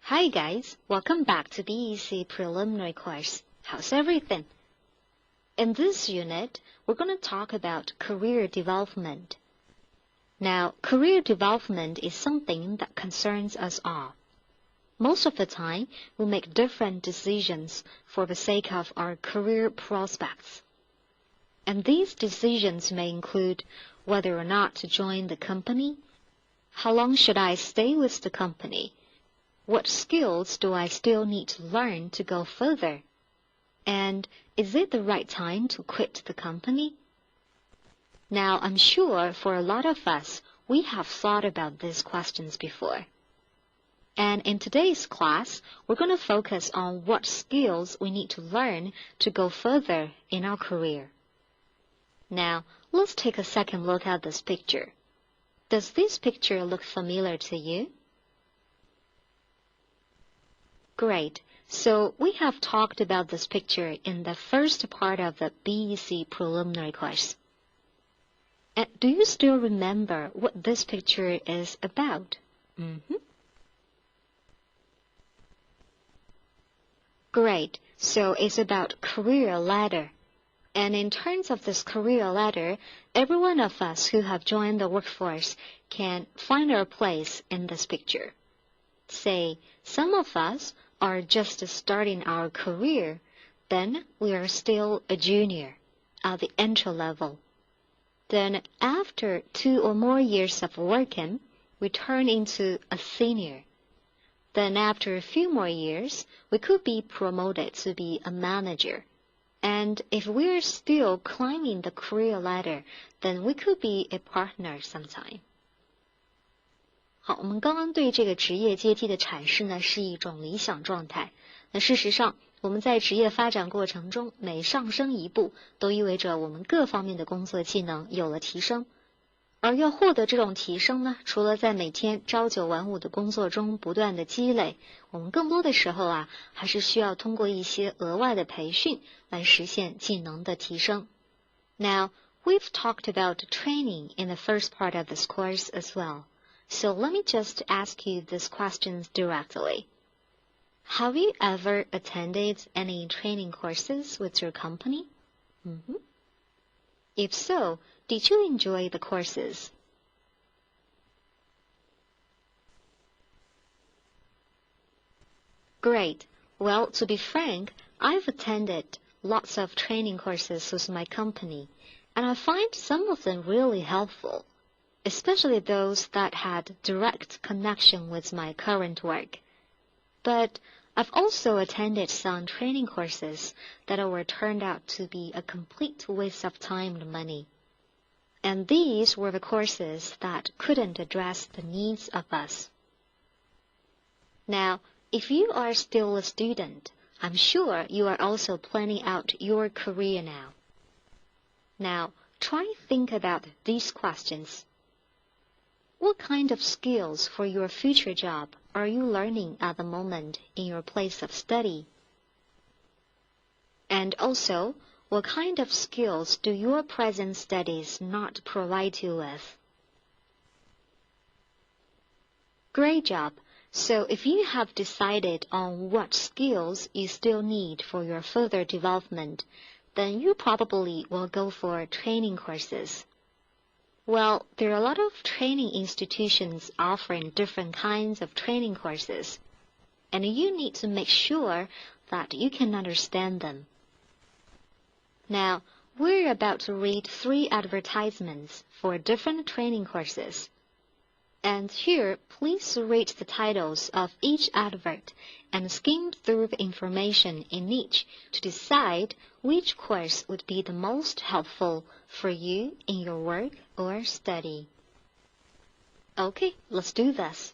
Hi guys, welcome back to BEC preliminary course. How's everything? In this unit, we're going to talk about career development. Now, career development is something that concerns us all. Most of the time, we make different decisions for the sake of our career prospects. And these decisions may include whether or not to join the company, how long should I stay with the company, what skills do I still need to learn to go further? And is it the right time to quit the company? Now, I'm sure for a lot of us, we have thought about these questions before. And in today's class, we're going to focus on what skills we need to learn to go further in our career. Now, let's take a second look at this picture. Does this picture look familiar to you? Great. So we have talked about this picture in the first part of the BEC preliminary course. And do you still remember what this picture is about? Great. So it's about career ladder. And in terms of this career ladder, every one of us who have joined the workforce can find our place in this picture. Say, some of us are just starting our career, then we are still a junior at the entry level. Then after 2 or more years of working, we turn into a senior. Then after a few more years, we could be promoted to be a manager. And if we're still climbing the career ladder, then we could be a partner sometime. 好，我们刚刚对这个职业阶梯的阐释呢，是一种理想状态。那事实上，我们在职业发展过程中，每上升一步，都意味着我们各方面的工作技能有了提升。而要获得这种提升呢，除了在每天朝九晚五的工作中不断的积累，我们更多的时候还是需要通过一些额外的培训来实现技能的提升。Now, we've talked about training in the first part of this course as well.So let me just ask you these questions directly. Have you ever attended any training courses with your company? If so, did you enjoy the courses? Great. Well, to be frank, I've attended lots of training courses with my company, and I find some of them really helpful.Especially those that had direct connection with my current work. But I've also attended some training courses that were turned out to be a complete waste of time and money. And these were the courses that couldn't address the needs of us. Now, if you are still a student, I'm sure you are also planning out your career now. Now, try to think about these questions.What kind of skills for your future job are you learning at the moment in your place of study? And also, what kind of skills do your present studies not provide you with? Great job! So if you have decided on what skills you still need for your further development, then you probably will go for training courses.Well, there are a lot of training institutions offering different kinds of training courses, and you need to make sure that you can understand them. Now, we're about to read 3 advertisements for different training courses. And here, please read the titles of each advert and skim through the information in each to decide which course would be the most helpful for you in your work or study. Okay, let's do this.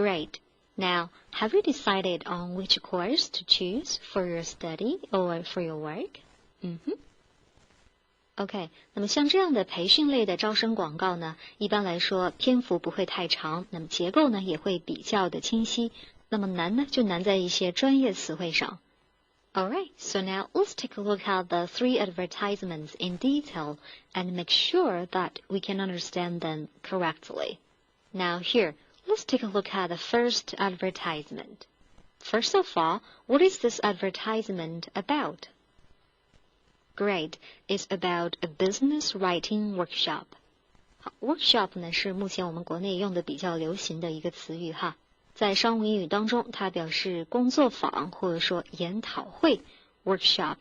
Great. Now, have you decided on which course to choose for your study or for your work? OK, 那么像这样的培训类的招生广告呢，一般来说篇幅不会太长，那么结构呢也会比较的清晰。那么难呢，就难在一些专业词汇上。Alright, so now let's take a look at the 3 advertisements in detail and make sure that we can understand them correctly. Now here, let's take a look at the first advertisement. First of all, what is this advertisement about? Great, it's about a business writing workshop. Workshop 呢是目前我们国内用的比较流行的一个词语哈。在商务英语当中，它表示工作坊或者说研讨会 workshop.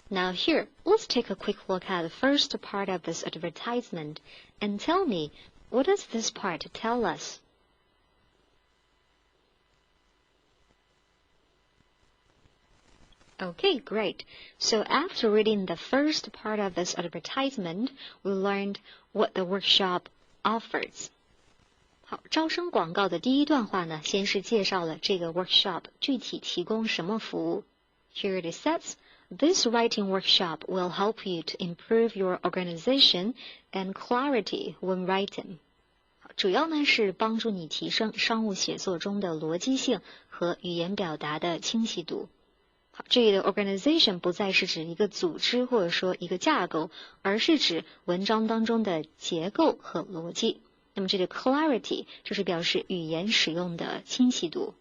Now here, let's take a quick look at the first part of this advertisement and tell me, what does this part tell us? Okay, great. So after reading the first part of this advertisement, we learned what the workshop offers. 好，招生广告的第一段话呢，先是介绍了这个 workshop 具体提供什么服务。Here it says, this writing workshop will help you to improve your organization and clarity when writing. 主要呢是帮助你提升商务写作中的逻辑性和语言表达的清晰度。好，这里的 organization 不再是指一个组织或者说一个架构，而是指文章当中的结构和逻辑。那么这个 clarity 就是表示语言使用的清晰度。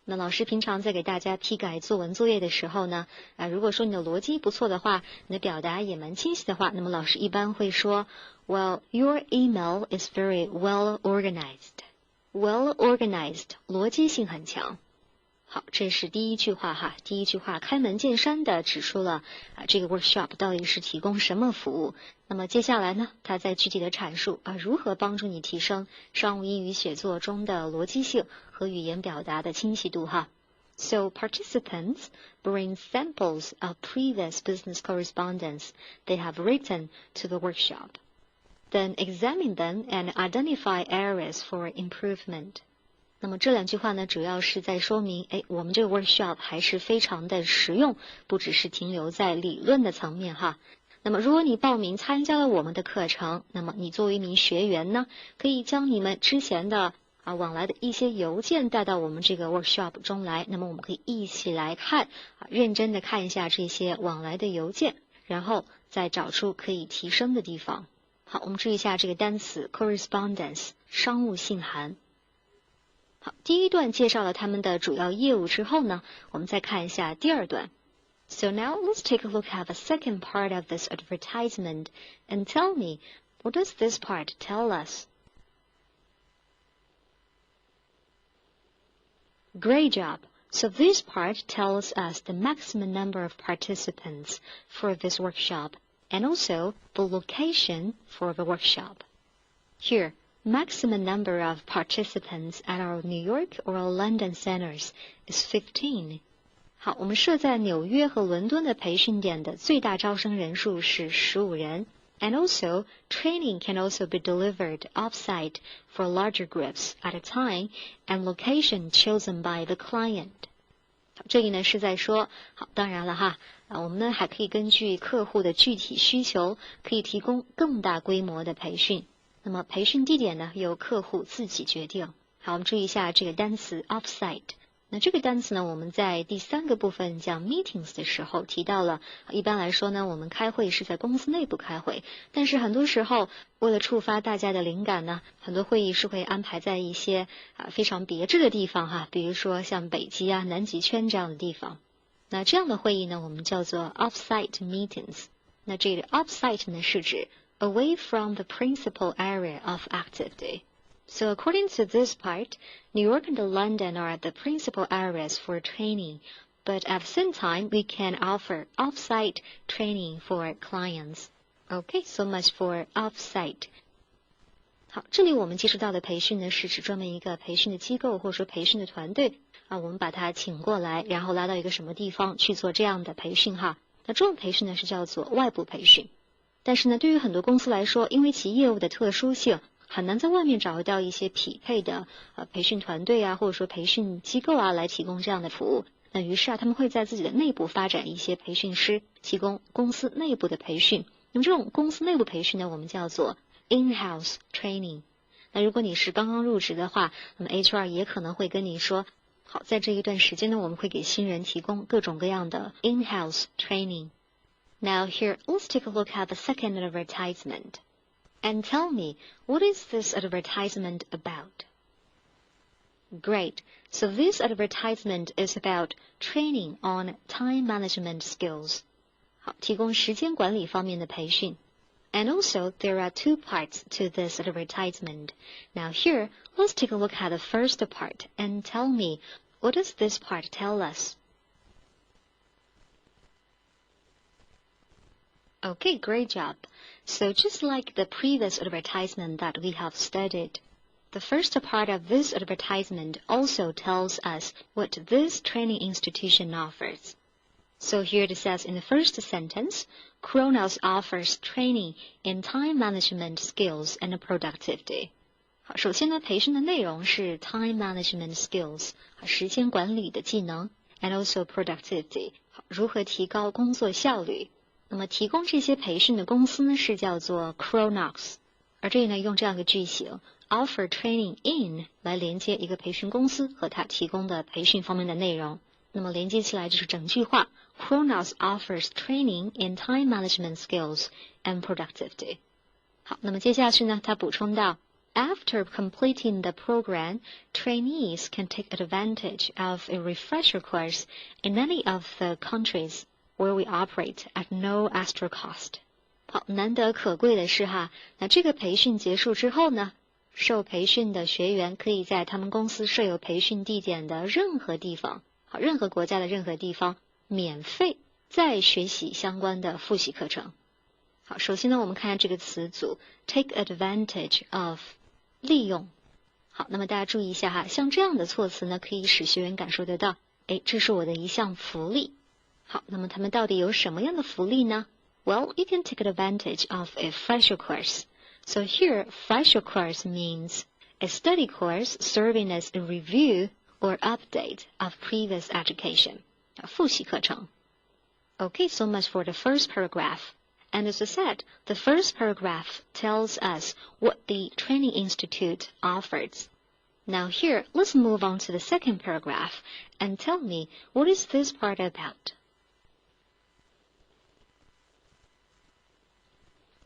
那老师平常在给大家批改作文作业的时候呢，如果说你的逻辑不错的话，你的表达也蛮清晰的话，那么老师一般会说 Well, your email is very well organized. Well organized, 逻辑性很强。好，这是第一句话哈。第一句话开门见山的指出了这个 workshop 到底是提供什么服务。那么接下来呢，它再具体的阐述如何帮助你提升商务英语写作中的逻辑性和语言表达的清晰度哈。So participants bring samples of previous business correspondence they have written to the workshop. Then examine them and identify areas for improvement. 那么这两句话呢，主要是在说明，我们这个 workshop 还是非常的实用，不只是停留在理论的层面哈。那么如果你报名参加了我们的课程，那么你作为一名学员呢，可以将你们之前的往来的一些邮件带到我们这个 workshop 中来，那么我们可以一起来看，认真的看一下这些往来的邮件，然后再找出可以提升的地方。好，我们注意一下这个单词 correspondence 商务信函。好，第一段介绍了他们的主要业务之后呢，我们再看一下第二段。So now let's take a look at the second part of this advertisement and tell me, what does this part tell us? Great job. So this part tells us the maximum number of participants for this workshop and also the location for the workshop. Here, maximum number of participants at our New York or London centers is 15. 好，我们设在纽约和伦敦的培训点的最大招生人数是15人。And also, training can also be delivered off-site for larger groups at a time and location chosen by the client. 这里呢是在说，好，当然了哈，我们呢还可以根据客户的具体需求，可以提供更大规模的培训。那么培训地点呢由客户自己决定。好，我们注意一下这个单词 off-site。那这个单词呢，我们在第3个部分讲 meetings 的时候提到了。一般来说呢，我们开会是在公司内部开会，但是很多时候为了触发大家的灵感呢，很多会议是会安排在一些非常别致的地方哈，比如说像北极南极圈这样的地方。那这样的会议呢，我们叫做 off-site meetings。那这个 off-site 呢是指 away from the principal area of activity。So according to this part, New York and London are the principal areas for training, but at the same time, we can offer off-site training for clients. Okay, so much for off-site. 好，这里我们接触到的培训呢，是指专门一个培训的机构或者说培训的团队我们把它请过来，然后拉到一个什么地方去做这样的培训哈。那这种培训呢是叫做外部培训。但是呢，对于很多公司来说，因为其业务的特殊性，很难在外面找到一些匹配的培训团队啊，或者说培训机构啊来提供这样的服务。那于是他们会在自己的内部发展一些培训师，提供公司内部的培训。那么这种公司内部培训呢，我们叫做 in-house training。那如果你是刚刚入职的话，那么 HR 也可能会跟你说，好，在这一段时间呢，我们会给新人提供各种各样的 in-house training。Now here, let's take a look at the second advertisement. And tell me, what is this advertisement about? Great. So this advertisement is about training on time management skills. 好，提供时间管理方面的培训。And also, there are two parts to this advertisement. Now here, let's take a look at the first part and tell me, what does this part tell us? Okay, great job. So just like the previous advertisement that we have studied, the first part of this advertisement also tells us what this training institution offers. So here it says in the first sentence, Kronos offers training in time management skills and productivity. 好，首先呢，培训的内容是 time management skills， 时间管理的技能 ，and also productivity， 如何提高工作效率。那么提供这些培训的公司呢，是叫做 Kronos， 而这里呢，用这样一个句型 offer training in 来连接一个培训公司和它提供的培训方面的内容。那么连接起来就是整句话 Kronos offers training in time management skills and productivity。 好，那么接下去呢，他补充到 After completing the program, trainees can take advantage of a refresher course in any of the countries where we operate at no extra cost. 好，难得可贵的是哈，那这个培训结束之后呢，受培训的学员可以在他们公司设有培训地点的任何地方，好，任何国家的任何地方，免费再学习相关的复习课程。好，首先呢，我们看下这个词组 take advantage of， 利用。好，那么大家注意一下哈，像这样的措辞呢，可以使学员感受得到，这是我的一项福利。好，那么他们到底有什么样的福利呢？ Well, you can take advantage of a fresher course. So here, fresher course means a study course serving as a review or update of previous education. 复习课程。Okay, so much for the first paragraph. And as I said, the first paragraph tells us what the training institute offers. Now here, let's move on to the second paragraph and tell me, what is this part about?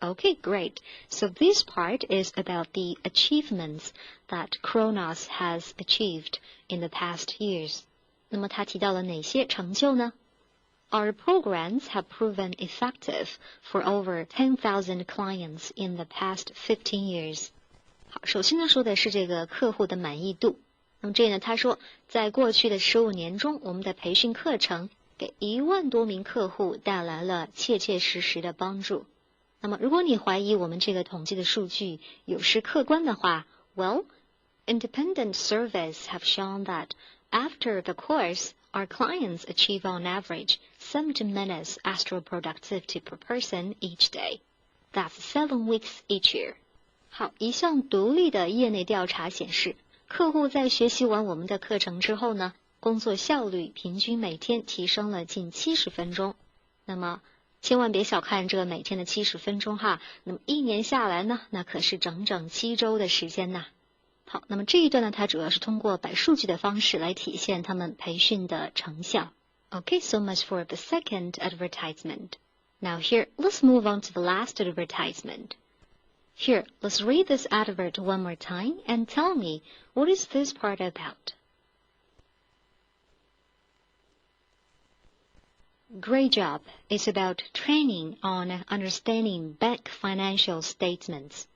Okay, great. So this part is about the achievements that Kronos has achieved in the past years. 那么他提到了哪些成就呢？ Our programs have proven effective for over 10,000 clients in the past 15 years. 好，首先呢说的是这个客户的满意度。那么这里呢，他说在过去的15年中，我们的培训课程给1万多名客户带来了切切实实的帮助。那么如果你怀疑我们这个统计的数据有失客观的话 well, independent surveys have shown that after the course, our clients achieve on average 70 minutes extra productivity per person each day. That's 7 weeks each year. 好，一项独立的业内调查显示，客户在学习完我们的课程之后呢，工作效率平均每天提升了近70分钟。那么千万别小看这每天的70分钟哈，那么1年下来呢，那可是整整7周的时间呐。好，那么这一段呢，它主要是通过摆数据的方式来体现他们培训的成效。Okay, so much for the second advertisement. Now here, let's move on to the last advertisement. Here, let's read this advert one more time and tell me, what is this part about? Great job. It's about training on understanding bank financial statements.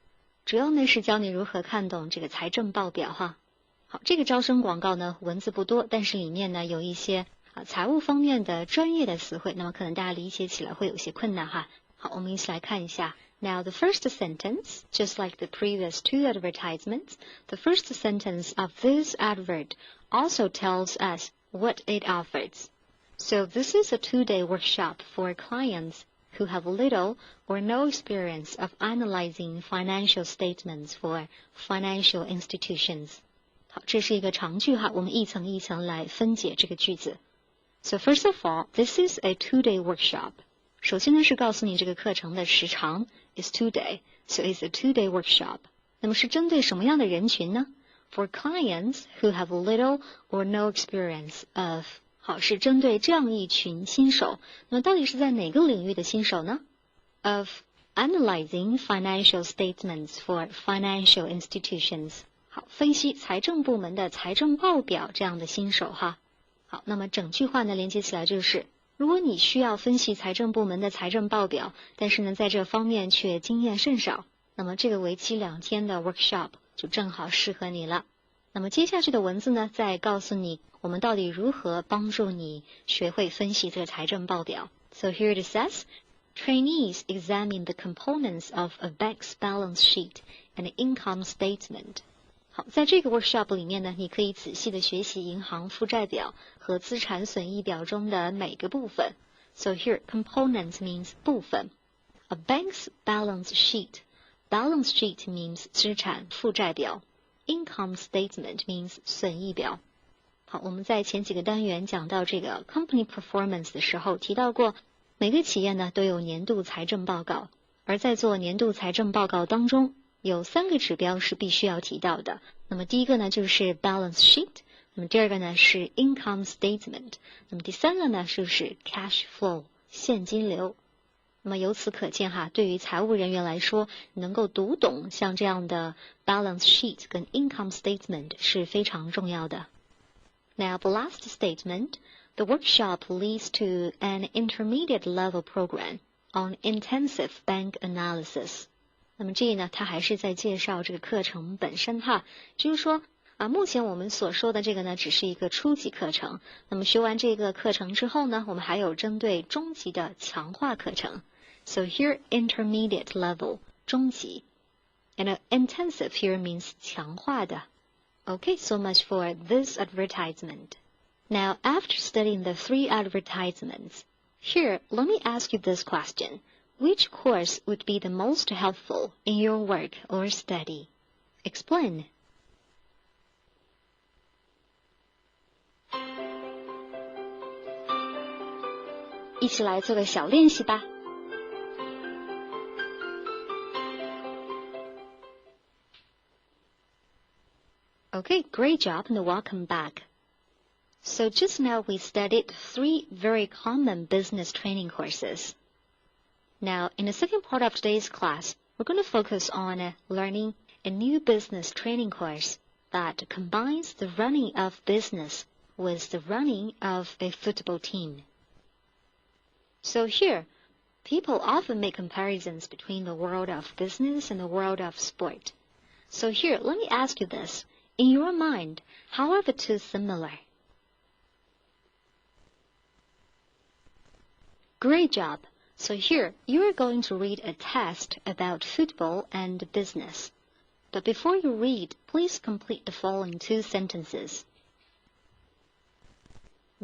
主要呢是教你如何看懂这个财政报表哈。好，这个招生广告呢文字不多，但是里面呢有一些财务方面的专业的词汇，那么可能大家理解起来会有些困难哈。好，我们一起来看一下。Now the first sentence, just like the previous two advertisements, the first sentence of this advert also tells us what it offers. So this is a 2-day workshop for clients who have little or no experience of analyzing financial statements for financial institutions. 好，这是一个长句哈，我们一层一层来分解这个句子。So first of all, this is a 2-day workshop. 首先呢是告诉你这个课程的时长 is 2-day, so it's a 2-day workshop. 那么是针对什么样的人群呢？ For clients who have little or no experience of 好，是针对这样一群新手。那么到底是在哪个领域的新手呢？ Of analyzing financial statements for financial institutions. 好，分析财政部门的财政报表这样的新手哈。好，那么整句话呢连接起来就是，如果你需要分析财政部门的财政报表，但是呢在这方面却经验甚少，那么这个为期2天的 workshop 就正好适合你了。那么接下去的文字呢，再告诉你我们到底如何帮助你学会分析这个财政报表。So here it says, trainees examine the components of a bank's balance sheet and income statement. 好，在这个 workshop 里面呢，你可以仔细的学习银行负债表和资产损益表中的每个部分。So here, components means 部分。A bank's balance sheet. Balance sheet means 资产负债表。Income statement means 损益表。好，我们在前几个单元讲到这个 company performance 的时候提到过，每个企业呢都有年度财政报告，而在做年度财政报告当中，有3个指标是必须要提到的。那么第一个呢就是 balance sheet， 那么第二个呢是 income statement， 那么第三个呢就是 cash flow， 现金流。那么由此可见哈，对于财务人员来说，能够读懂像这样的 balance sheet 跟 income statement 是非常重要的。Now the last statement, the workshop leads to an intermediate level program on intensive bank analysis. 那么这里呢，它还是在介绍这个课程本身哈，就是说目前我们所说的这个呢，只是一个初级课程。那么学完这个课程之后呢，我们还有针对中级的强化课程。So here, intermediate level, 中级。And intensive here means 强化的。Okay, so much for this advertisement. Now, after studying the 3 advertisements, here, let me ask you this question. Which course would be the most helpful in your work or study? Explain. 一起来做个小练习吧。Okay, great job and welcome back. So just now we studied 3 very common business training courses. Now, in the second part of today's class, we're going to focus on learning a new business training course that combines the running of business with the running of a football team. So here, people often make comparisons between the world of business and the world of sport. So here, let me ask you this. In your mind, how are the two similar? Great job. So here, you are going to read a test about football and business. But before you read, please complete the following 2 sentences.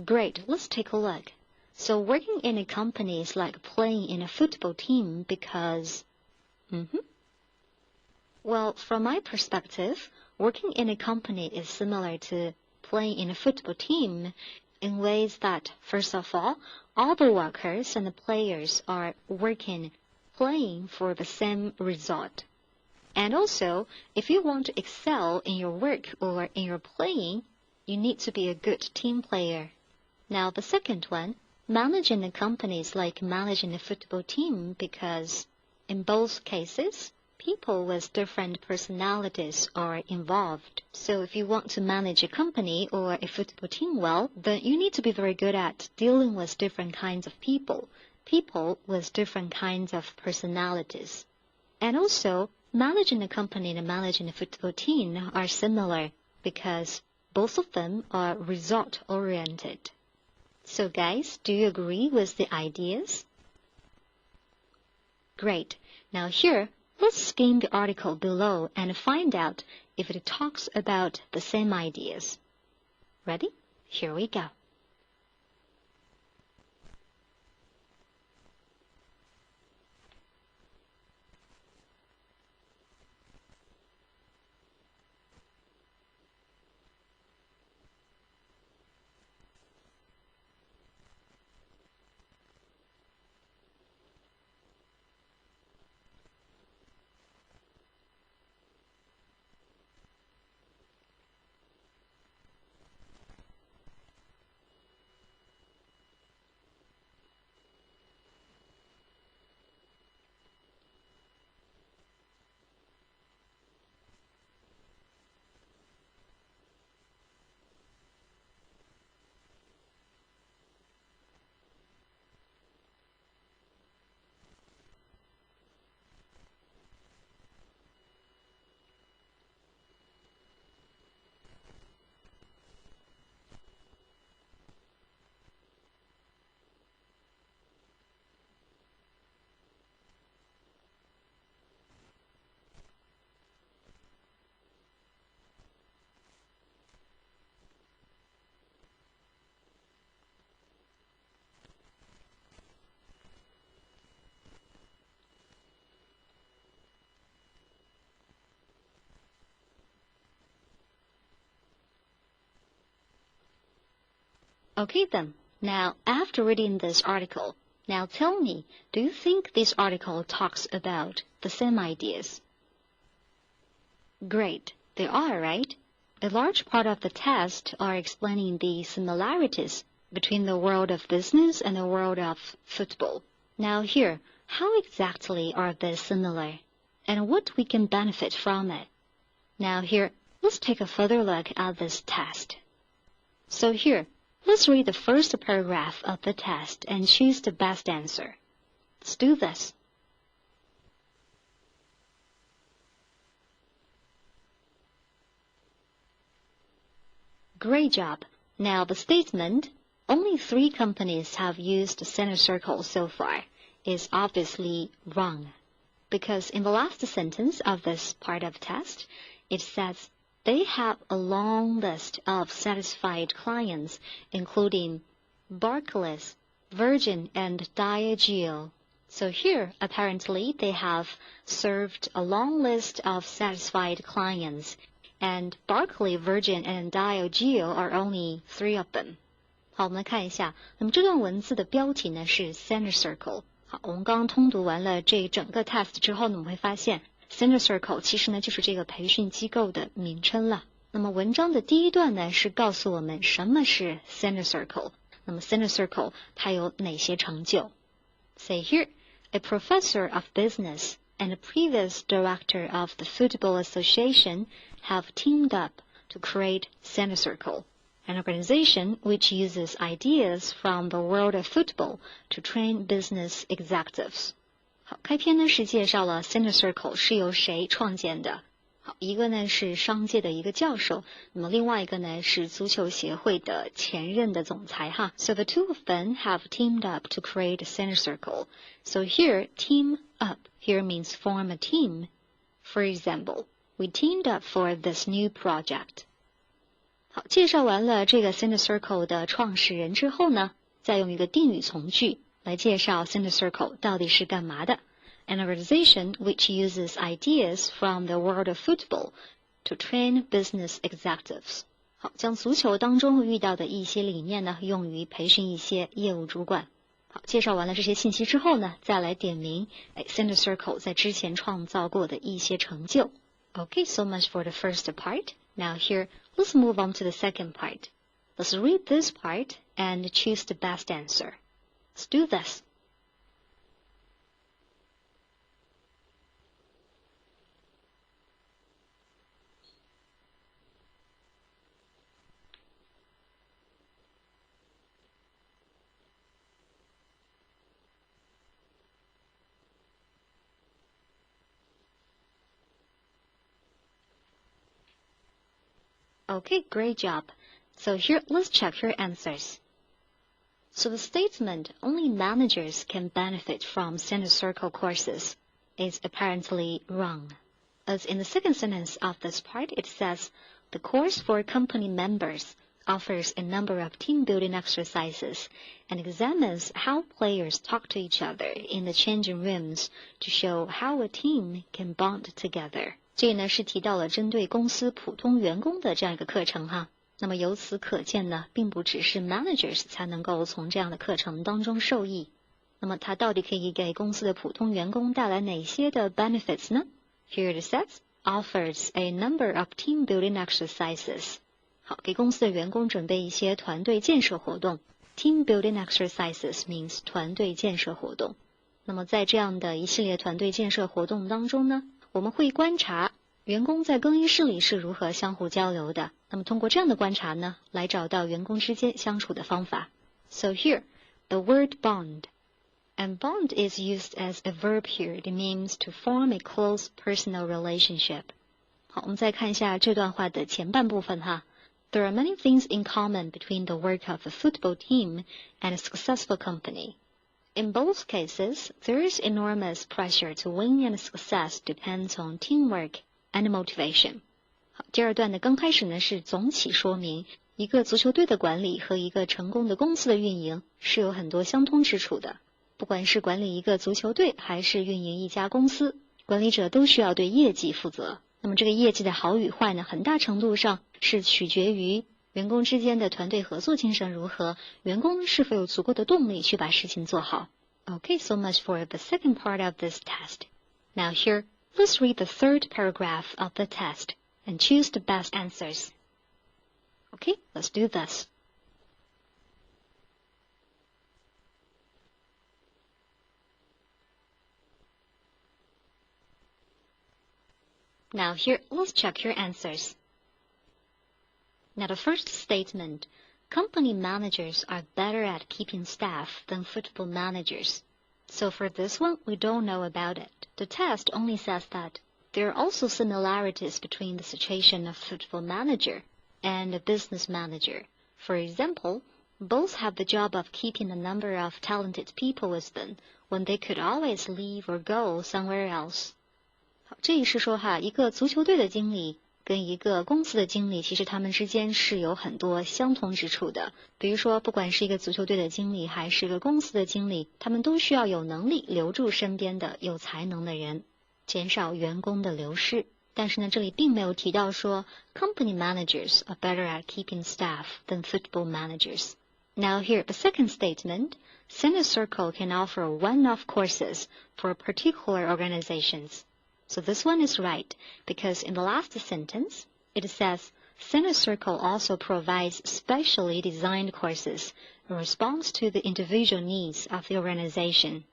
Great, let's take a look. So working in a company is like playing in a football team because... Well, from my perspective, working in a company is similar to playing in a football team in ways that, first of all the workers and the players are playing for the same result. And also, if you want to excel in your work or in your playing, you need to be a good team player. Now, the second one, managing a company is like managing a football team because, in both cases, people with different personalities are involved. So if you want to manage a company or a football team well, then you need to be very good at dealing with different kinds of people with different kinds of personalities. And also, managing a company and managing a football team are similar because both of them are result-oriented. So guys, do you agree with the ideas? Great. Now here, let's skim the article below and find out if it talks about the same ideas. Ready? Here we go. Okay then, now after reading this article, now tell me, do you think this article talks about the same ideas? Great, they are, right? A large part of the test are explaining the similarities between the world of business and the world of football. Now here, how exactly are they similar? And what we can benefit from it? Now here, let's take a further look at this test. So here, let's read the first paragraph of the test and choose the best answer. Let's do this. Great job. Now the statement, only 3 companies have used center circle so far, is obviously wrong. Because in the last sentence of this part of test, it says they have a long list of satisfied clients, including Barclays, Virgin, and Diageo. So here, apparently, they have served a long list of satisfied clients, and Barclays, Virgin, and Diageo are only 3 of them. 好，我们来看一下，那么这段文字的标题呢是 Center Circle。好，我们刚刚通读完了这整个 test 之后呢，我们会发现 Center Circle 其实呢就是这个培训机构的名称了。那么文章的第一段呢是告诉我们什么是 Center Circle， 那么 Center Circle 它有哪些成就 ？Say here, a professor of business and a previous director of the Football Association have teamed up to create Center Circle, an organization which uses ideas from the world of football to train business executives. 好，开篇呢是介绍了 Center Circle 是由谁创建的。好，一个呢是商界的一个教授，那么另外一个呢是足球协会的前任的总裁哈。So the two of them have teamed up to create a Center Circle. So here, team up here means form a team. For example, we teamed up for this new project. 好，介绍完了这个 Center Circle 的创始人之后呢，再用一个定语从句来介绍 Center Circle 到底是干嘛的。An organization which uses ideas from the world of football to train business executives. 好，将足球当中遇到的一些理念呢，用于培训一些业务主管。好，介绍完了这些信息之后呢，再来点名Center Circle 在之前创造过的一些成就。Okay, so much for the first part. Now here, let's move on to the second part. Let's read this part and choose the best answer. Let's do this. Okay, great job. So here, let's check your answers. So the statement, only managers can benefit from Center Circle courses, is apparently wrong. As in the second sentence of this part, it says, the course for company members offers a number of team-building exercises and examines how players talk to each other in the changing rooms to show how a team can bond together. 这里呢是提到了针对公司普通员工的这样一个课程哈。那么由此可见呢，并不只是 managers 才能够从这样的课程当中受益。那么它到底可以给公司的普通员工带来哪些的 benefits 呢？ Here it says, offers a number of team building exercises. 好，给公司的员工准备一些团队建设活动。Team building exercises means 团队建设活动。那么在这样的一系列团队建设活动当中呢，我们会观察员工在更衣室里是如何相互交流的。那么通过这样的观察呢，来找到员工之间相处的方法。So here, the word bond. And bond is used as a verb here. It means to form a close personal relationship. 好，我们再看一下这段话的前半部分哈。There are many things in common between the work of a football team and a successful company. In both cases, there is enormous pressure to win, and success depends on teamwork and motivation. 好，第二段的刚开始呢是总体说明，一个足球队的管理和一个成功的公司的运营是有很多相通之处的。不管是管理一个足球队还是运营一家公司，管理者都需要对业绩负责。那么这个业绩的好与坏呢，很大程度上是取决于员工之间的团队合作精神如何？员工是否有足够的动力去把事情做好？ Okay, so much for the second part of this test. Now here, let's read the third paragraph of the test and choose the best answers. Okay, let's do this. Now here, let's check your answers. Now the first statement, company managers are better at keeping staff than football managers. So for this one, we don't know about it. The test only says that there are also similarities between the situation of football manager and a business manager. For example, both have the job of keeping a number of talented people with them when they could always leave or go somewhere else. 好，这里是说哈，一个足球队的经理跟一个公司的经理，其实他们之间是有很多相同之处的。比如说，不管是一个足球队的经理，还是一个公司的经理，他们都需要有能力留住身边的有才能的人，减少员工的流失。但是呢，这里并没有提到说 company managers are better at keeping staff than football managers. Now here, the second statement, Center Circle can offer one-off courses for particular organizations. So this one is right, because in the last sentence, it says, Center Circle also provides specially designed courses in response to the individual needs of the organization.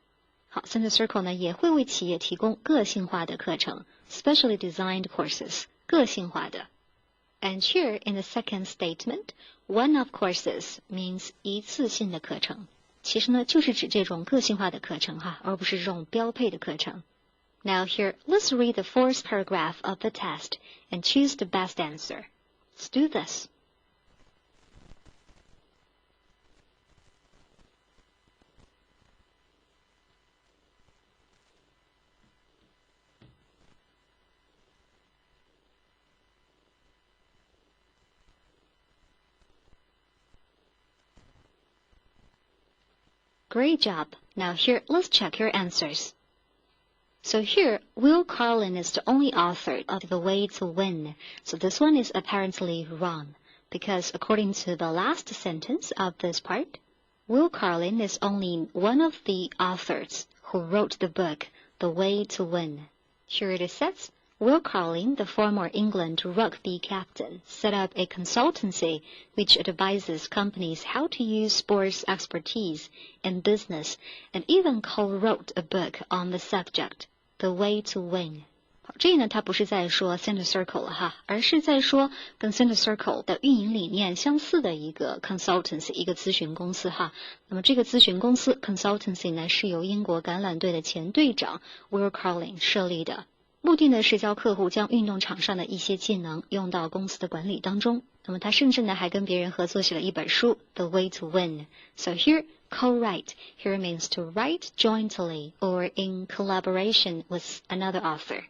好 ，Center Circle 呢也会为企业提供个性化的课程 ，specially designed courses， 个性化的。And here in the second statement, one-off courses means 一次性的课程。其實呢就是指這種個性化的課程哈，而不是這種標配的課程。Now here, let's read the fourth paragraph of the test and choose the best answer. Let's do this. Great job. Now here, let's check your answers. So here, Will Carlin is the only author of The Way to Win. So this one is apparently wrong, because according to the last sentence of this part, Will Carlin is only one of the authors who wrote the book The Way to Win. Here it says, Will Carlin, the former England rugby captain, set up a consultancy which advises companies how to use sports expertise in business, and even co-wrote a book on the subject.The way to win. 好，这里呢，它不是在说 Center Circle 了哈，而是在说跟 Center Circle 的运营理念相似的一个 consultancy， 一个咨询公司哈。那么这个咨询公司 consultancy 呢，是由英国橄榄队的前队长 Will Carlin 设立的，目的呢是教客户将运动场上的一些技能用到公司的管理当中。那么他甚至呢还跟别人合作写了一本书 The Way to Win. So here.Co-write here means to write jointly or in collaboration with another author.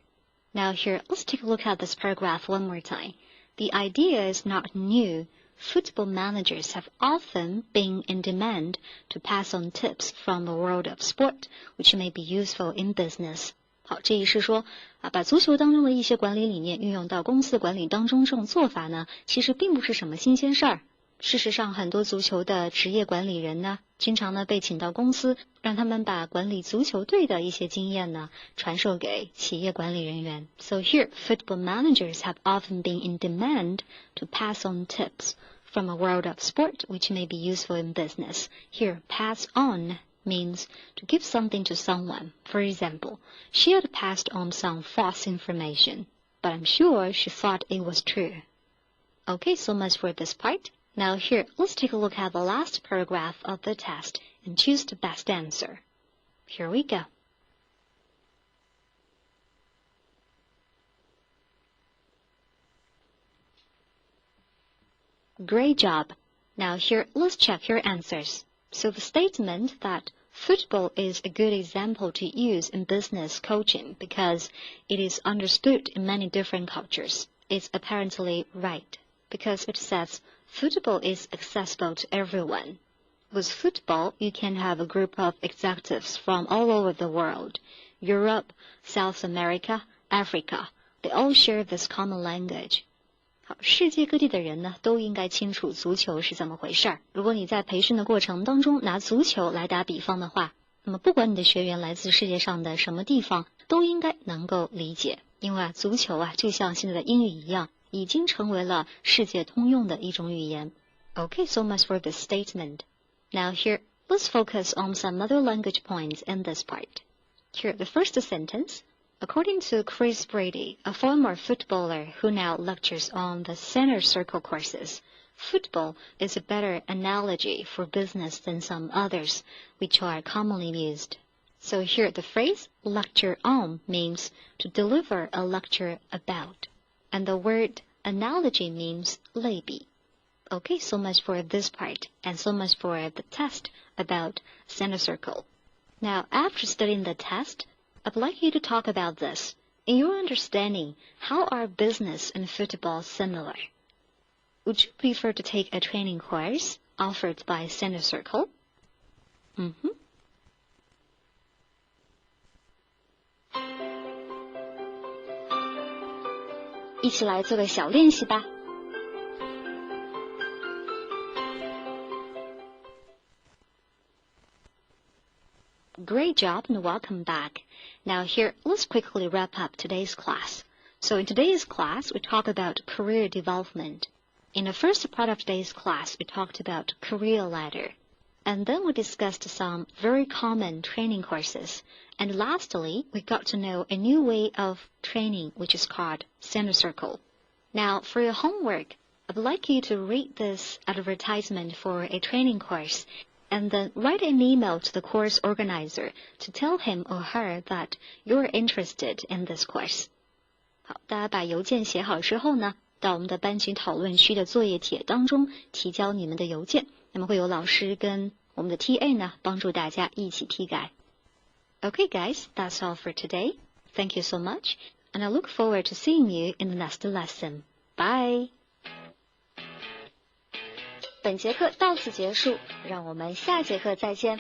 Now here, let's take a look at this paragraph one more time. The idea is not new. Football managers have often been in demand to pass on tips from the world of sport, which may be useful in business. 好，这也是说把足球当中的一些管理理念运用到公司管理当中，这种做法呢，其实并不是什么新鲜事儿。事实上，很多足球的职业管理人呢，经常呢被请到公司，让他们把管理足球队的一些经验呢传授给企业管理人员。So here, football managers have often been in demand to pass on tips from a world of sport, which may be useful in business. Here, pass on means to give something to someone. For example, she had passed on some false information, but I'm sure she thought it was true. Okay, so much for this part.Now here, let's take a look at the last paragraph of the test and choose the best answer. Here we go. Great job. Now here, let's check your answers. So the statement that football is a good example to use in business coaching because it is understood in many different cultures is apparently right, because it says football is accessible to everyone. With football, you can have a group of executives from all over the world. Europe, South America, Africa, they all share this common language. 好，世界各地的人呢都应该清楚足球是怎么回事儿。如果你在培训的过程当中拿足球来打比方的话，那么不管你的学员来自世界上的什么地方，都应该能够理解。因为足球就像现在的英语一样，已经成为了世界通用的一种语言。Okay, so much for this statement. Now here, let's focus on some other language points in this part. Here, the first sentence. According to Chris Brady, a former footballer who now lectures on the center circle courses, football is a better analogy for business than some others, which are commonly used. So here the phrase lecture on means to deliver a lecture about, and the word analogy means 类比. Okay, so much for this part, and so much for the test about center circle. Now, after studying the test, I'd like you to talk about this. In your understanding, how are business and football similar? Would you prefer to take a training course offered by Center Circle? 一起来做个小练习吧。Great job and welcome back. Now here, let's quickly wrap up today's class. So in today's class, we talk about career development. In the first part of today's class, we talked about career ladder. And then we discussed some very common training courses. And lastly, we got to know a new way of training, which is called Center Circle. Now, for your homework, I'd like you to read this advertisement for a training course, and then write an email to the course organizer to tell him or her that you're interested in this course. 好，大家把邮件写好之后呢，到我们的班级讨论区的作业帖当中提交你们的邮件，那么会有老师跟我们的 TA 呢帮助大家一起批改。Okay, guys, that's all for today. Thank you so much, and I look forward to seeing you in the next lesson. Bye. 本节课到此结束，让我们下节课再见。